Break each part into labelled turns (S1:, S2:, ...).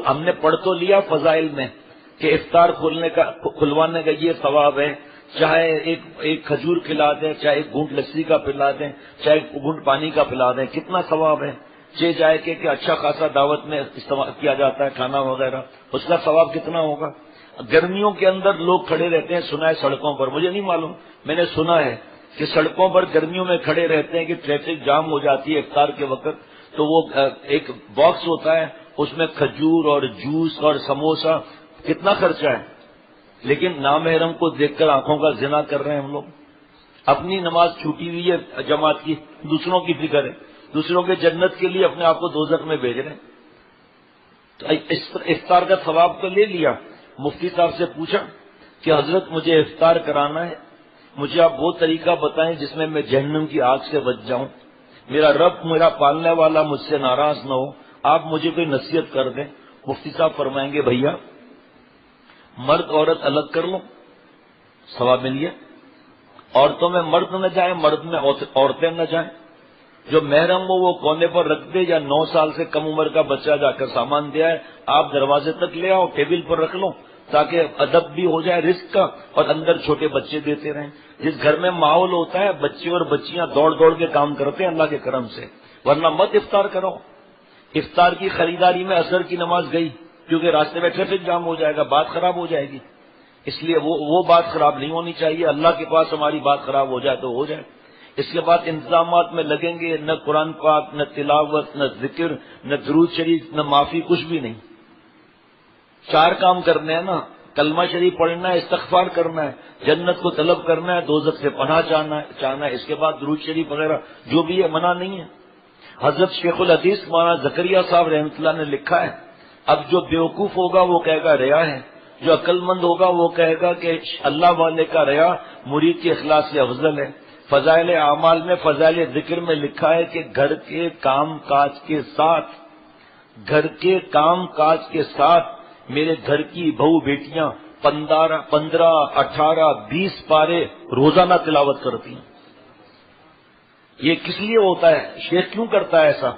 S1: ہم نے پڑھ تو لیا فضائل میں کہ افطار کھلوانے کا یہ ثواب ہے، چاہے ایک کھجور کھلا دیں، چاہے ایک گھونٹ لسی کا پلا دیں، چاہے ایک گھونٹ پانی کا پلا دیں، کتنا ثواب ہے۔ جائے کہ اچھا خاصا دعوت میں استعمال کیا جاتا ہے کھانا وغیرہ، اس کا ثواب کتنا ہوگا۔ گرمیوں کے اندر لوگ کھڑے رہتے ہیں، سنا ہے سڑکوں پر، مجھے نہیں معلوم، میں نے سنا ہے کہ سڑکوں پر گرمیوں میں کھڑے رہتے ہیں کہ ٹریفک جام ہو جاتی ہے افطار کے وقت، تو وہ ایک باکس ہوتا ہے اس میں کھجور اور جوس اور سموسہ، کتنا خرچہ ہے، لیکن نامحرم کو دیکھ کر آنکھوں کا زنا کر رہے ہیں ہم لوگ۔ اپنی نماز چھوٹی ہوئی ہے جماعت کی، دوسروں کی فکر ہے، دوسروں کے جنت کے لیے اپنے آپ کو دوزخ میں بھیج رہے ہیں۔ تو افطار کا ثواب تو لے لیا۔ مفتی صاحب سے پوچھا کہ حضرت مجھے افطار کرانا ہے، مجھے آپ وہ طریقہ بتائیں جس میں جہنم کی آگ سے بچ جاؤں، میرا رب میرا پالنے والا مجھ سے ناراض نہ ہو، آپ مجھے کوئی نصیحت کر دیں۔ مفتی صاحب فرمائیں گے بھیا مرد عورت الگ کر لو، ثواب ملیے، عورتوں میں مرد نہ جائیں، مرد میں عورتیں نہ جائیں، جو محرم ہو وہ کونے پر رکھ دے، یا 9 سال سے کم عمر کا بچہ جا کر سامان دے آئے، آپ دروازے تک لے آؤ، ٹیبل پر رکھ لو، تاکہ ادب بھی ہو جائے رزق کا، اور اندر چھوٹے بچے دیتے رہیں۔ جس گھر میں ماحول ہوتا ہے بچے اور بچیاں دوڑ دوڑ کے کام کرتے ہیں اللہ کے کرم سے، ورنہ مت افطار کرو۔ افطار کی خریداری میں عصر کی نماز گئی، کیونکہ راستے میں ٹریفک جام ہو جائے گا، بات خراب ہو جائے گی، اس لیے وہ بات خراب نہیں ہونی چاہیے۔ اللہ کے پاس ہماری بات خراب ہو جائے تو ہو جائے۔ اس کے بعد انتظامات میں لگیں گے، نہ قرآن پاک، نہ تلاوت، نہ ذکر، نہ درود شریف، نہ معافی، کچھ بھی نہیں۔ 4 کام کرنے ہیں نا، کلمہ شریف پڑھنا ہے، استغفار کرنا ہے، جنت کو طلب کرنا ہے، دوزخ سے پناہ چاہنا ہے، اس کے بعد درود شریف وغیرہ جو بھی ہے منع نہیں ہے۔ حضرت شیخ الحدیث مولانا زکریا صاحب رحمۃ اللہ نے لکھا ہے، اب جو بیوقوف ہوگا وہ کہے گا ریا ہے، جو عقل مند ہوگا وہ کہے گا کہ اللہ والے کا ریا مرید کے اخلاص سے افضل ہے۔ فضائل اعمال میں فضائل ذکر میں لکھا ہے کہ گھر کے کام کاج کے ساتھ میرے گھر کی بہو بیٹیاں 15، 18، 20 پارے روزانہ تلاوت کرتی ہیں۔ یہ کس لیے ہوتا ہے؟ شیخ کیوں کرتا ہے ایسا؟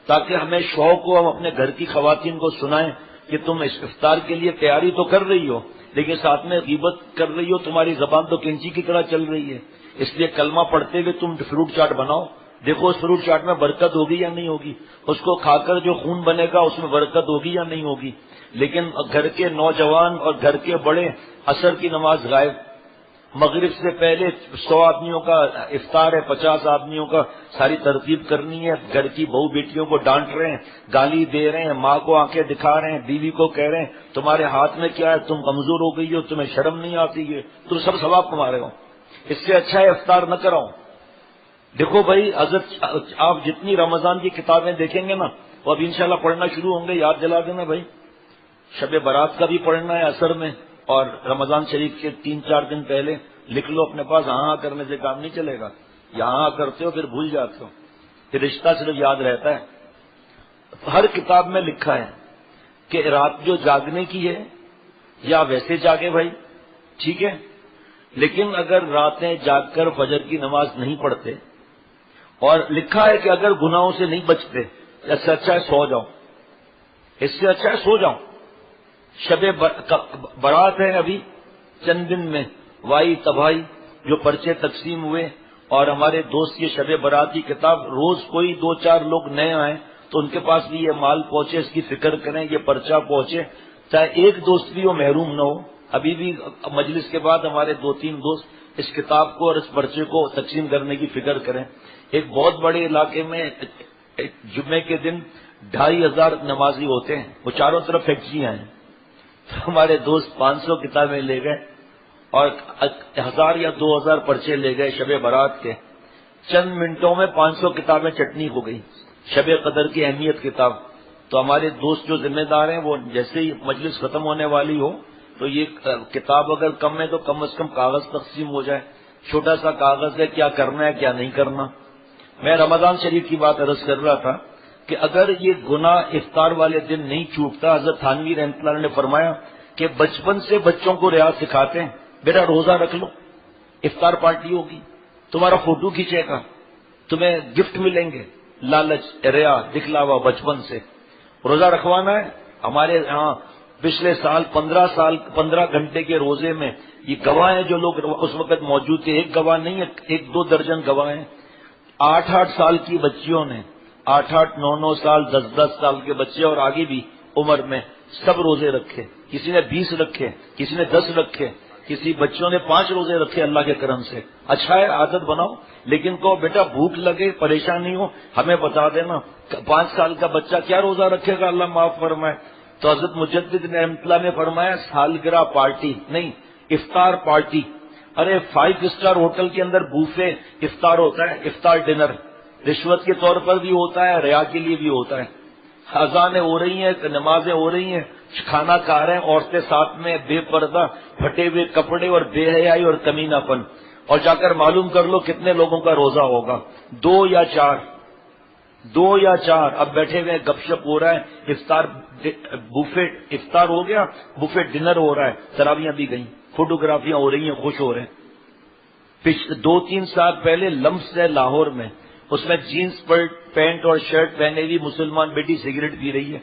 S1: تاکہ ہمیں شوق ہو، ہم اپنے گھر کی خواتین کو سنائیں کہ تم اس افطار کے لیے تیاری تو کر رہی ہو، لیکن ساتھ میں غیبت کر رہی ہو، تمہاری زبان تو کینچی کی طرح چل رہی ہے، اس لیے کلمہ پڑھتے ہوئے تم فروٹ چاٹ بناؤ، دیکھو اس فروٹ چاٹ میں برکت ہوگی یا نہیں ہوگی، اس کو کھا کر جو خون بنے گا اس میں برکت ہوگی یا نہیں ہوگی۔ لیکن گھر کے نوجوان اور گھر کے بڑے عصر کی نماز غائب، مغرب سے پہلے 100 آدمیوں کا افطار ہے، 50 آدمیوں کا ساری ترتیب کرنی ہے، گھر کی بہو بیٹیوں کو ڈانٹ رہے ہیں، گالی دے رہے ہیں، ماں کو آنکھیں دکھا رہے ہیں، بیوی کو کہہ رہے ہیں تمہارے ہاتھ میں کیا ہے، تم کمزور ہو گئی ہو، تمہیں شرم نہیں آتی ہے، تم سب ثواب کما رہے ہو، اس سے اچھا ہے افطار نہ کراؤ۔ دیکھو بھائی حضرت آپ جتنی رمضان کی کتابیں دیکھیں گے نا، وہ اب انشاءاللہ پڑھنا شروع ہوں گے، یاد دلا دینا بھائی، شب برات کا بھی پڑھنا ہے عصر میں، اور رمضان شریف کے 3-4 دن پہلے لکھ لو اپنے پاس، ہاں کرنے سے کام نہیں چلے گا، یہاں کرتے ہو پھر بھول جاتے ہو، پھر رشتہ صرف یاد رہتا ہے۔ ہر کتاب میں لکھا ہے کہ رات جو جاگنے کی ہے یا ویسے جاگے بھائی ٹھیک ہے، لیکن اگر راتیں جاگ کر فجر کی نماز نہیں پڑھتے، اور لکھا ہے کہ اگر گناہوں سے نہیں بچتے، اس سے اچھا ہے سو جاؤ، اس سے اچھا ہے سو جاؤ۔ شب برات ہے ابھی چند دن میں، وائی تباہی جو پرچے تقسیم ہوئے، اور ہمارے دوست یہ شب برات کی کتاب، روز کوئی 2-4 لوگ نئے آئیں تو ان کے پاس بھی یہ مال پہنچے، اس کی فکر کریں، یہ پرچہ پہنچے، چاہے ایک دوست بھی وہ محروم نہ ہو۔ ابھی بھی مجلس کے بعد ہمارے 2-3 دوست اس کتاب کو اور اس پرچے کو تقسیم کرنے کی فکر کریں۔ ایک بہت بڑے علاقے میں جمعے کے دن 2500 نمازی ہوتے ہیں، وہ چاروں طرف فیکٹریاں ہیں، ہمارے دوست 500 کتابیں لے گئے اور 1000 یا 2000 پرچے لے گئے شب برات کے، چند منٹوں میں 500 کتابیں چٹنی ہو گئی، شب قدر کی اہمیت کتاب۔ تو ہمارے دوست جو ذمہ دار ہیں وہ جیسے ہی مجلس ختم ہونے والی ہو تو یہ کتاب اگر کم ہے تو کم از کم کاغذ تقسیم ہو جائے، چھوٹا سا کاغذ ہے کیا کرنا ہے کیا نہیں کرنا۔ میں رمضان شریف کی بات عرض کر رہا تھا کہ اگر یہ گناہ افطار والے دن نہیں چوکتا، حضرت تھانوی رحمۃ اللہ نے فرمایا کہ بچپن سے بچوں کو ریاض سکھاتے ہیں، بیٹا روزہ رکھ لو، افطار پارٹی ہوگی، تمہارا فوٹو کھینچے گا، تمہیں گفٹ ملیں گے، لالچ ریا دکھلاوا بچپن سے۔ روزہ رکھوانا ہے ہمارے یہاں پچھلے سال 15 گھنٹے کے روزے میں یہ گواہ ہیں جو لوگ اس وقت موجود تھے، ایک گواہ نہیں ہے، 1-2 درجن گواہ ہیں، 8-8 سال کی بچیوں نے، 8-8 9-9 سال 10-10 سال کے بچے اور آگے بھی عمر میں سب روزے رکھے، کسی نے 20 رکھے، کسی نے 10 رکھے، کسی بچوں نے 5 روزے رکھے اللہ کے کرم سے۔ اچھا ہے، عادت بناؤ، لیکن کہو بیٹا بھوک لگے پریشانی ہو ہمیں بتا دینا، 5 سال کا بچہ کیا روزہ رکھے گا، اللہ معاف فرمائے۔ تو حضرت مجدد نے رحمۃ اللہ نے فرمایا سالگرہ پارٹی نہیں، افطار پارٹی۔ ارے 5 اسٹار ہوٹل کے اندر بوفے افطار ہوتا ہے، افطار ڈنر رشوت کے طور پر بھی ہوتا ہے، ریا کے لیے بھی ہوتا ہے۔ اذانیں ہو رہی ہیں، نمازیں ہو رہی ہیں، کھانا کھا رہے ہیں، عورتیں ساتھ میں بے پردہ، پھٹے ہوئے کپڑے اور بے حیائی اور کمینہ پن، اور جا کر معلوم کر لو کتنے لوگوں کا روزہ ہوگا، 2 یا 4۔ اب بیٹھے ہوئے گپ شپ ہو رہا ہے، افطار بوفے افطار ہو گیا، بوفے ڈنر ہو رہا ہے، تراویحیں بھی گئیں، فوٹوگرافیاں ہو رہی ہیں، خوش ہو رہے ہیں۔ 2-3 سال پہلے لمس ہے لاہور میں، اس میں جینس پینٹ اور شرٹ پہنے ہوئی مسلمان بیٹی سگریٹ پی رہی ہے۔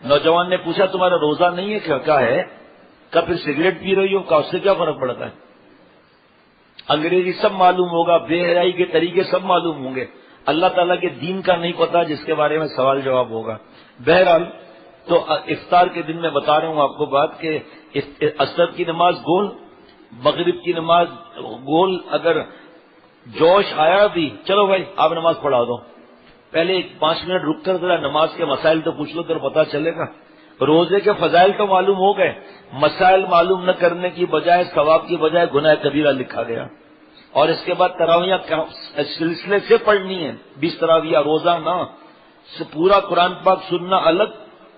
S1: نوجوان نے پوچھا تمہارا روزہ نہیں ہے کیا ہے؟ کیا پھر سگریٹ پی رہی ہو؟ کہا اس سے کیا فرق پڑتا ہے؟ انگریزی سب معلوم ہوگا، بے حیائی کے طریقے سب معلوم ہوں گے، اللہ تعالیٰ کے دین کا نہیں پتا جس کے بارے میں سوال جواب ہوگا۔ بہرحال تو افطار کے دن میں بتا رہا ہوں آپ کو بات کہ عصر کی نماز گول، مغرب کی نماز گول، اگر جوش آیا بھی چلو بھائی آپ نماز پڑھا دو، پہلے 5 منٹ رک کر ذرا نماز کے مسائل تو پوچھ لو تو پتا چلے گا۔ روزے کے فضائل تو معلوم ہو گئے، مسائل معلوم نہ کرنے کی بجائے ثواب کی بجائے گناہ کبیرہ لکھا گیا۔ اور اس کے بعد تراویحیں سلسلے سے پڑھنی ہے، 20 تراویح روزانہ، پورا قرآن پاک سننا الگ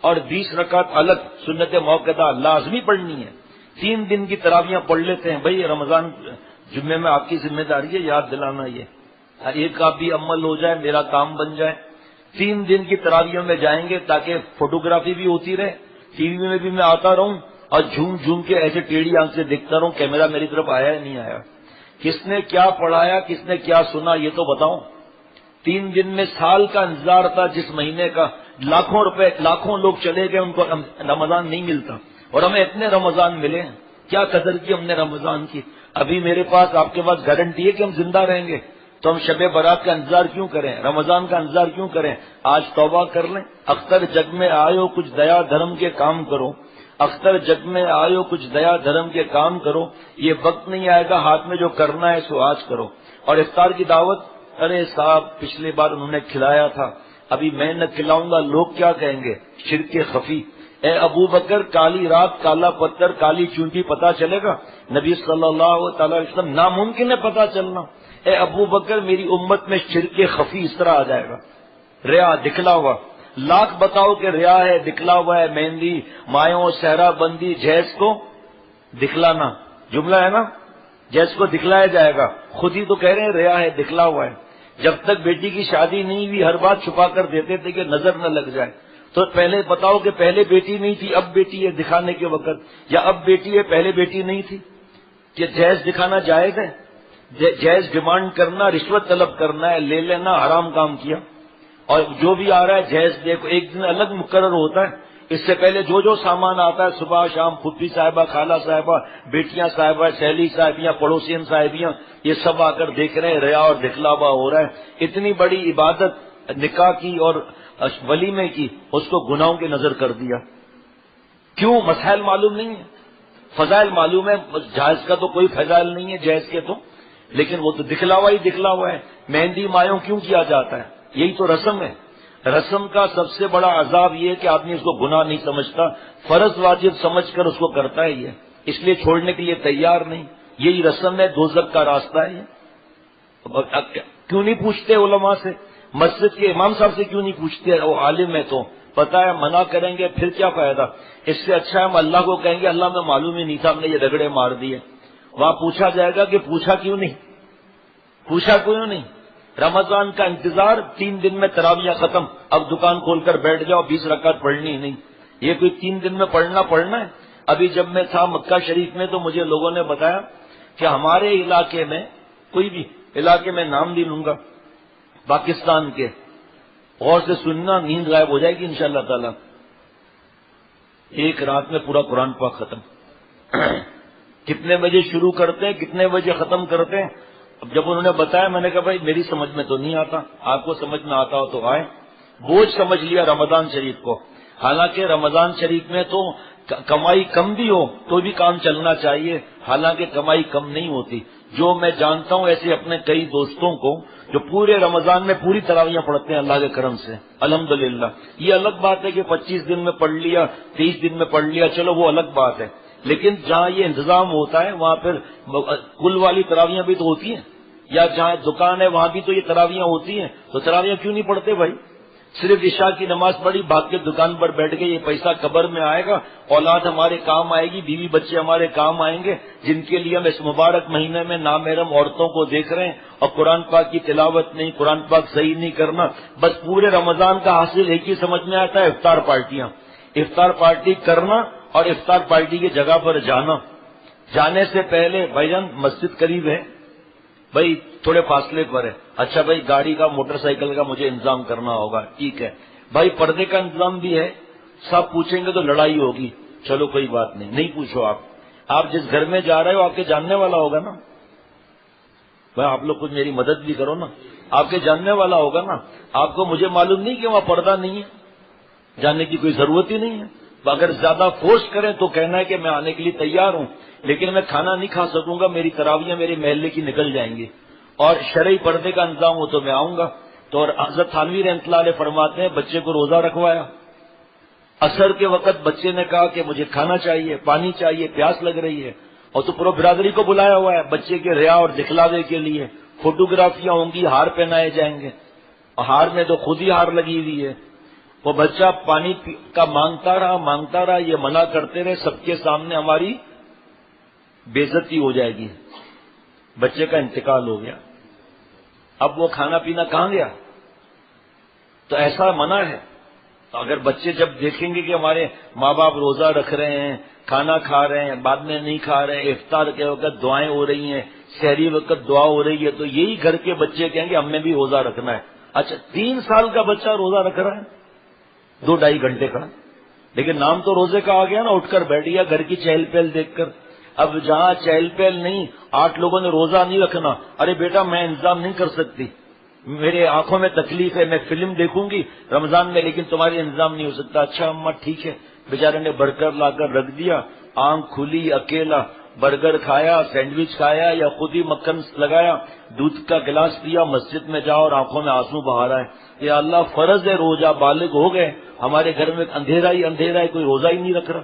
S1: اور 20 رکعت الگ سنت موقعہ لازمی پڑھنی ہے۔ 3 دن کی تراویحیں پڑھ لیتے ہیں بھائی، رمضان جمعے میں آپ کی ذمہ داری ہے یاد دلانا، یہ ایک کا بھی عمل ہو جائے، میرا کام بن جائے۔ 3 دن کی تراویحوں میں جائیں گے تاکہ فوٹوگرافی بھی ہوتی رہے، ٹی وی میں بھی میں آتا رہوں اور جھوم جھوم کے ایسے ٹیڑھی آنکھ سے دیکھتا رہوں کیمرہ میری طرف آیا نہیں آیا، کس نے کیا پڑھایا، کس نے کیا سنا، یہ تو بتاؤ۔ 3 دن میں سال کا انتظار تھا، جس مہینے کا لاکھوں روپے، لاکھوں لوگ چلے گئے، ان کو رمضان نہیں ملتا، اور ہمیں اتنے رمضان ملے ہیں، کیا قدر کی ہم نے رمضان کی۔ ابھی میرے پاس آپ کے پاس گارنٹی ہے کہ ہم زندہ رہیں گے، تو ہم شب برات کا انتظار کیوں کریں، رمضان کا انتظار کیوں کریں؟ آج توبہ کر لیں۔ اختر جگ میں آئے ہو کچھ دیا دھرم کے کام کرو، اختر جگ میں آئے ہو کچھ دیا دھرم کے کام کرو، یہ وقت نہیں آئے گا ہاتھ میں جو کرنا ہے سو آج کرو۔ اور افطار کی دعوت، ارے صاحب پچھلی بار انہوں نے کھلایا تھا، ابھی میں نہ کھلاؤں گا، لوگ کیا کہیں گے، شرک خفی۔ اے ابو بکر کالی رات کالا پتھر کالی چونٹی پتا چلے گا؟ نبی صلی اللہ تعالی علیہ وسلم ناممکن ہے پتا چلنا۔ اے ابو بکر میری امت میں شرک خفی اس طرح آ جائے گا، ریا دکھلا ہوا، لاکھ بتاؤ کہ ریا ہے، دکھلا ہوا ہے، مہندی مایوں صحرا بندی جہیز کو دکھلانا، جملہ ہے نا، جہیز کو دکھلایا جائے گا، خود ہی تو کہہ رہے ہیں ریا ہے، دکھلا ہوا ہے۔ جب تک بیٹی کی شادی نہیں ہوئی ہر بات چھپا کر دیتے تھے کہ نظر نہ لگ جائے، تو پہلے بتاؤ کہ پہلے بیٹی نہیں تھی اب بیٹی ہے دکھانے کے وقت، یا اب بیٹی ہے پہلے بیٹی نہیں تھی؟ کہ جہیز دکھانا جائز ہے؟ جہیز ڈیمانڈ کرنا رشوت طلب کرنا ہے، لے لینا حرام کام کیا۔ اور جو بھی آ رہا ہے جہیز دیکھو، ایک دن الگ مقرر ہوتا ہے، اس سے پہلے جو جو سامان آتا ہے صبح شام، پھپھی صاحبہ، خالہ صاحبہ، بیٹیاں صاحبہ، سہیلی صاحبیاں، پڑوسین صاحبیاں، یہ سب آ کر دیکھ رہے ہیں، ریا اور دکھلاوا ہو رہا ہے۔ اتنی بڑی عبادت نکاح کی اور ولیمے کی، اس کو گناہوں کی نظر کر دیا۔ کیوں؟ مسائل معلوم نہیں ہے، فضائل معلوم ہے، جہیز کا تو کوئی فضائل نہیں ہے جہیز کے تو، لیکن وہ تو دکھلاوا ہی دکھلاوا ہے۔ مہندی مایوں کیوں کیا جاتا ہے؟ یہی تو رسم ہے۔ رسم کا سب سے بڑا عذاب یہ ہے کہ آدمی اس کو گناہ نہیں سمجھتا، فرض واجب سمجھ کر اس کو کرتا ہے، یہ اس لیے چھوڑنے کے لیے تیار نہیں۔ یہی رسم ہے، دوزخ کا راستہ ہے یہ۔ کیوں نہیں پوچھتے علماء سے؟ مسجد کے امام صاحب سے کیوں نہیں پوچھتے؟ وہ عالم ہے تو پتا ہے، منع کریں گے پھر کیا فائدہ؟ اس سے اچھا ہم اللہ کو کہیں گے اللہ میں معلوم ہی نہیں تھا، ہم نے یہ رگڑے مار دیے۔ وہاں پوچھا جائے گا کہ پوچھا کیوں نہیں، پوچھا کیوں نہیں؟ رمضان کا انتظار، 3 دن میں تراویح ختم، اب دکان کھول کر بیٹھ جاؤ، 20 رکعت پڑھنی ہی نہیں۔ یہ کوئی 3 دن میں پڑھنا ہے؟ ابھی جب میں تھا مکہ شریف میں تو مجھے لوگوں نے بتایا کہ ہمارے علاقے میں، کوئی بھی علاقے میں نام نہیں لوں گا، پاکستان کے، غور سے سننا، نیند غائب ہو جائے گی انشاءاللہ تعالی، ایک رات میں پورا قرآن پاک ختم. کتنے بجے شروع کرتے ہیں, کتنے بجے ختم کرتے ہیں؟ اب جب انہوں نے بتایا میں نے کہا بھائی میری سمجھ میں تو نہیں آتا, آپ کو سمجھ میں آتا ہو تو آئے. بوجھ سمجھ لیا رمضان شریف کو. حالانکہ رمضان شریف میں تو کمائی کم بھی ہو تو بھی کام چلنا چاہیے, حالانکہ کمائی کم نہیں ہوتی. جو میں جانتا ہوں ایسے اپنے کئی دوستوں کو جو پورے رمضان میں پوری تراویحیں پڑھتے ہیں اللہ کے کرم سے الحمدللہ. یہ الگ بات ہے کہ 25 دن میں پڑھ لیا, 30 دن میں پڑھ لیا, چلو وہ الگ بات ہے. لیکن جہاں یہ انتظام ہوتا ہے وہاں پھر کل والی تراویحیں بھی تو ہوتی ہیں, یا جہاں دکان ہے وہاں بھی تو یہ تراویحیں ہوتی ہیں. تو تراویحیں کیوں نہیں پڑھتے بھائی؟ صرف عشاء کی نماز پڑھی, بھاگ کے دکان پر بیٹھ گئے, یہ پیسہ قبر میں آئے گا, اولاد ہمارے کام آئے گی, بیوی بچے ہمارے کام آئیں گے, جن کے لیے ہم اس مبارک مہینے میں نامحرم عورتوں کو دیکھ رہے ہیں, اور قرآن پاک کی تلاوت نہیں, قرآن پاک صحیح نہیں کرنا. بس پورے رمضان کا حاصل ایک ہی سمجھ میں آتا ہے, افطار پارٹیاں. افطار پارٹی کرنا اور افطار پارٹی کی جگہ پر جانا. جانے سے پہلے بھائی جان مسجد قریب ہے, بھائی تھوڑے فاصلے پر ہے, اچھا بھائی گاڑی کا موٹر سائیکل کا مجھے انتظام کرنا ہوگا, ٹھیک ہے بھائی پردے کا انتظام بھی ہے. سب پوچھیں گے تو لڑائی ہوگی, چلو کوئی بات نہیں, نہیں پوچھو. آپ جس گھر میں جا رہے ہو آپ کے جاننے والا ہوگا نا بھائی, آپ لوگ کچھ میری مدد بھی کرو نا, آپ کے جاننے والا ہوگا نا. آپ کو مجھے معلوم نہیں کہ وہاں پردہ نہیں ہے, جاننے کی کوئی ضرورت ہی نہیں ہے. اگر زیادہ فورس کریں تو کہنا ہے کہ میں آنے کے لیے تیار ہوں, لیکن میں کھانا نہیں کھا سکوں گا, میری تراویحیں میرے محلے کی نکل جائیں گی, اور شرعی پردے کا انتظام ہو تو میں آؤں گا. تو اور حضرت تھانوی رحمۃ اللہ علیہ فرماتے ہیں بچے کو روزہ رکھوایا. عصر کے وقت بچے نے کہا کہ مجھے کھانا چاہیے, پانی چاہیے, پیاس لگ رہی ہے, اور تو پورا برادری کو بلایا ہوا ہے بچے کے ریا اور دکھلاوے کے لیے. فوٹوگرافیاں ہوں گی, ہار پہنائے جائیں گے, اور ہار میں تو خود ہی ہار لگی ہوئی ہے. وہ بچہ پانی کا مانگتا رہا, یہ منع کرتے رہے, سب کے سامنے ہماری بےعزتی ہو جائے گی. بچے کا انتقال ہو گیا, اب وہ کھانا پینا کہاں گیا؟ تو ایسا منع ہے. تو اگر بچے جب دیکھیں گے کہ ہمارے ماں باپ روزہ رکھ رہے ہیں, کھانا کھا رہے ہیں, بعد میں نہیں کھا رہے ہیں, افطار کے وقت دعائیں ہو رہی ہیں, سحری وقت دعا ہو رہی ہے, تو یہی گھر کے بچے کہیں گے ہمیں بھی روزہ رکھنا ہے. اچھا 3 سال کا بچہ روزہ رکھ رہا ہے 2-2.5 گھنٹے کا, لیکن نام تو روزے کا آ گیا نا, اٹھ کر بیٹھ گیا گھر کی چہل پہل دیکھ کر. اب جہاں چہل پہل نہیں, 8 لوگوں نے روزہ نہیں رکھنا, ارے بیٹا میں انتظام نہیں کر سکتی, میرے آنکھوں میں تکلیف ہے, میں فلم دیکھوں گی رمضان میں, لیکن تمہاری انتظام نہیں ہو سکتا. اچھا اماں ٹھیک ہے. بیچارے نے برگر لا کر رکھ دیا, آنکھ کھلی, اکیلا برگر کھایا, سینڈوچ کھایا, یا خود ہی مکھن لگایا, دودھ کا گلاس پیا, مسجد میں جاؤ اور آنکھوں میں آنسو بہا رہا ہے. یا اللہ فرض ہے روزہ, بالغ ہو گئے, ہمارے گھر میں اندھیرا ہی اندھیرا ہے, کوئی روزہ ہی نہیں رکھ رہا.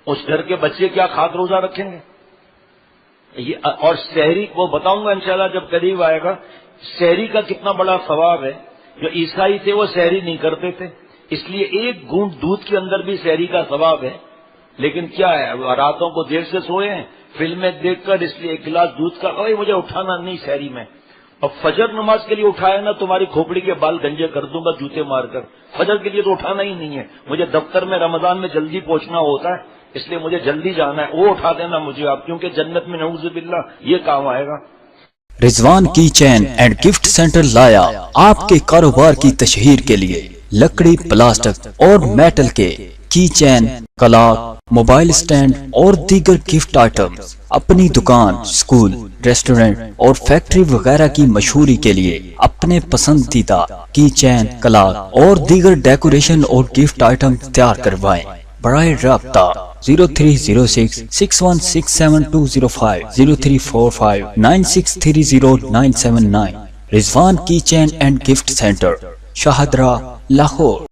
S1: اس گھر کے بچے کیا کھاک روزہ رکھیں گے؟ اور سحری وہ بتاؤں گا انشاءاللہ جب قریب آئے گا. سحری کا کتنا بڑا ثواب ہے. جو عیسائی تھے وہ سحری نہیں کرتے تھے, اس لیے ایک گھونٹ دودھ کے اندر بھی سحری کا ثواب ہے. لیکن کیا ہے, راتوں کو دیر سے سوئے ہیں فلمیں دیکھ کر, اس لیے 1 گلاس دودھ کا, مجھے اٹھانا نہیں سحری میں. اب فجر نماز کے لیے اٹھایا نا, تمہاری کھوپڑی کے بال گنجے کر دوں گا جوتے مار کر. فجر کے لیے تو اٹھانا ہی نہیں ہے, مجھے دفتر میں رمضان میں جلدی پہنچنا ہوتا ہے, اس لیے مجھے جلدی جانا ہے, وہ اٹھا دینا مجھے آپ, کیونکہ جنت میں نعوذ باللہ یہ کام آئے گا.
S2: رضوان کی چین اینڈ گفٹ سینٹر لایا آپ کے کاروبار کی تشہیر کے لیے لکڑی, پلاسٹک اور میٹل کے کی چین, کلاک, موبائل سٹینڈ اور دیگر گفٹ آئٹمز. اپنی دکان, سکول, ریسٹورنٹ اور فیکٹری وغیرہ کی مشہوری کے لیے اپنے پسندیدہ کی چین, کلاک اور دیگر ڈیکوریشن اور گفٹ آئٹم تیار کروائیں. برائے رابطہ 0306 6167 0345 9630 979. رضوان کی chain and gift centre, Shahdara, Lahore.